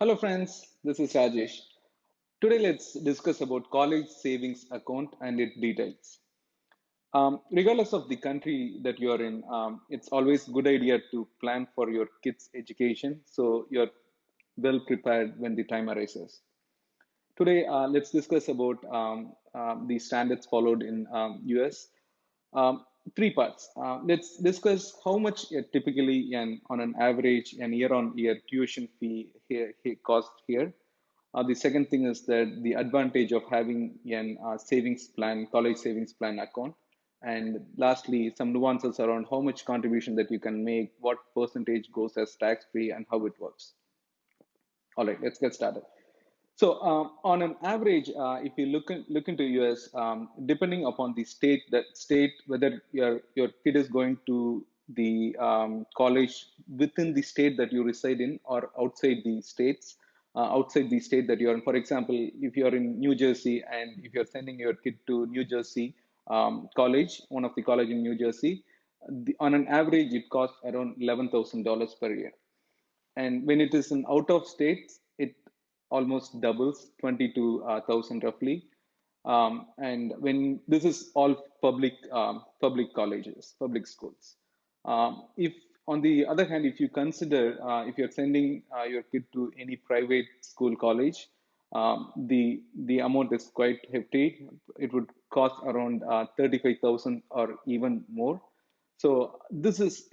Hello friends, this is Rajesh. Today let's discuss about college savings account and its details. Regardless of the country that you are in, it's always good idea to plan for your kids' education so you're well prepared when the time arises. Today, let's discuss about the standards followed in US. Um, Three parts. Let's discuss how much typically and on an average and year-on-year tuition fee cost here. The second thing is that the advantage of having an savings plan, college savings plan account. And lastly, some nuances around how much contribution that you can make, what percentage goes as tax-free, and how it works. All right, let's get started. So, on an average, if you look into US, depending upon the state whether your kid is going to the college within the state that you reside in or outside the state that you're in. For example, if you're in New Jersey and if you're sending your kid to New Jersey college, one of the college in New Jersey, on an average, it costs around $11,000 per year. And when it is in out of states, it almost doubles 22,000 roughly. And when this is all public colleges, public schools. If on the other hand, if you consider if you're sending your kid to any private school college, the amount is quite hefty. It would cost around 35,000 or even more. So this is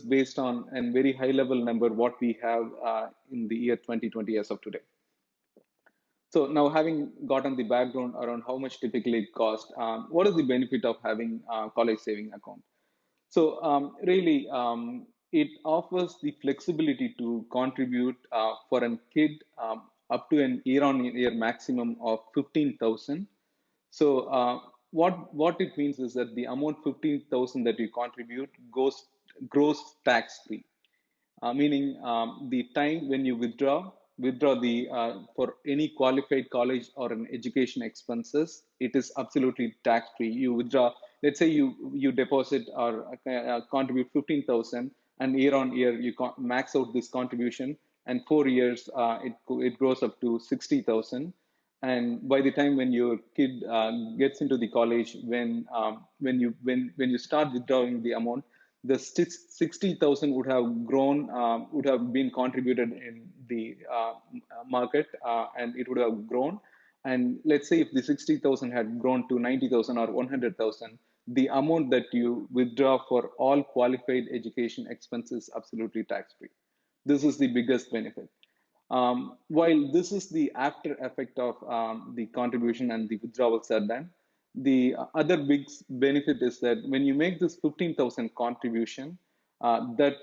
based on a very high level number what we have in the year 2020 as of today. So now having gotten the background around how much typically it costs, what is the benefit of having a college saving account? So really, it offers the flexibility to contribute for a kid up to an year-on-year maximum of 15,000. So what it means is that the amount 15,000 that you contribute goes gross tax free, meaning the time when you withdraw the for any qualified college or an education expenses, it is absolutely tax free. You withdraw, let's say you deposit or contribute 15,000, and year on year you max out this contribution, and 4 years it grows up to 60,000. And by the time when your kid gets into the college, when you start withdrawing the amount, the 60,000 would have been contributed in the market, and it would have grown. And let's say if the 60,000 had grown to 90,000 or 100,000, the amount that you withdraw for all qualified education expenses absolutely tax free. This is the biggest benefit. While this is the after effect of the contribution and the withdrawals are done, the other big benefit is that when you make this 15,000 contribution, that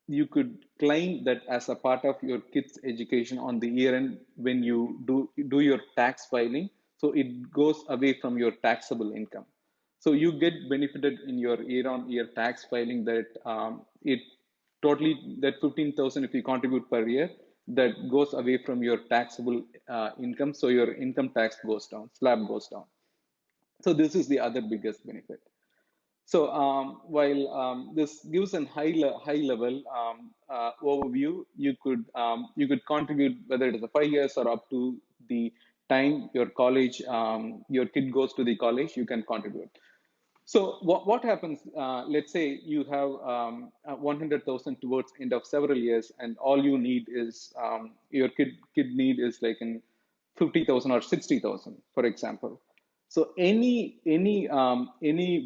you could claim that as a part of your kids' education on the year end when you do your tax filing. So it goes away from your taxable income. So you get benefited in your year-on-year tax filing that it totally that 15,000 if you contribute per year, that goes away from your taxable income. So your income tax goes down, slab goes down. So this is the other biggest benefit. So while this gives a high level overview, you could contribute whether it is a 5 years or up to the time your college your kid goes to the college, you can contribute. So what happens? Let's say you have 100,000 towards end of several years, and all you need is your kid need is like in 50,000 or 60,000, for example. So any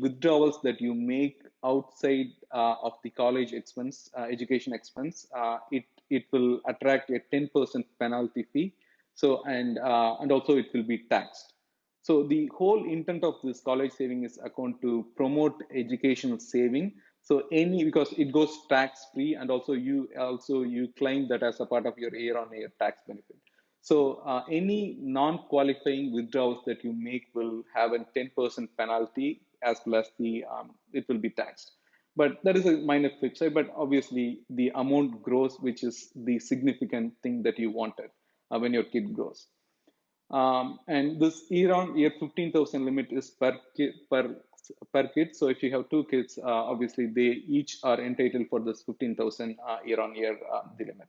withdrawals that you make outside of the college expense, education expense, it will attract a 10% penalty fee. So and also it will be taxed. So the whole intent of this college saving is account to promote educational saving. So any because it goes tax free, and also you claim that as a part of your year on year tax benefit. So any non-qualifying withdrawals that you make will have a 10% penalty, as well as the it will be taxed. But that is a minor flip side. But obviously the amount grows, which is the significant thing that you wanted when your kid grows. And this year-on-year 15,000 limit is per kid. So if you have two kids, obviously they each are entitled for this 15,000 year-on-year the limit.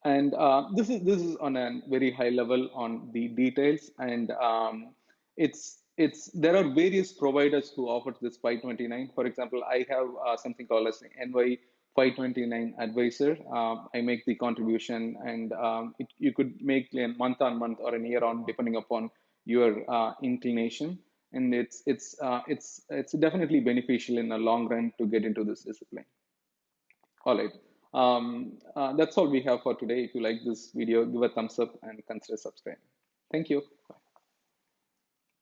And this is on a very high level on the details, and it's there are various providers who offer this 529. For example, I have something called as NY 529 advisor. I make the contribution, and you could make a month on month or a year on, depending upon your inclination. And it's definitely beneficial in the long run to get into this discipline. All right. That's all we have for today. If you like this video, give a thumbs up and consider subscribing. Thank you.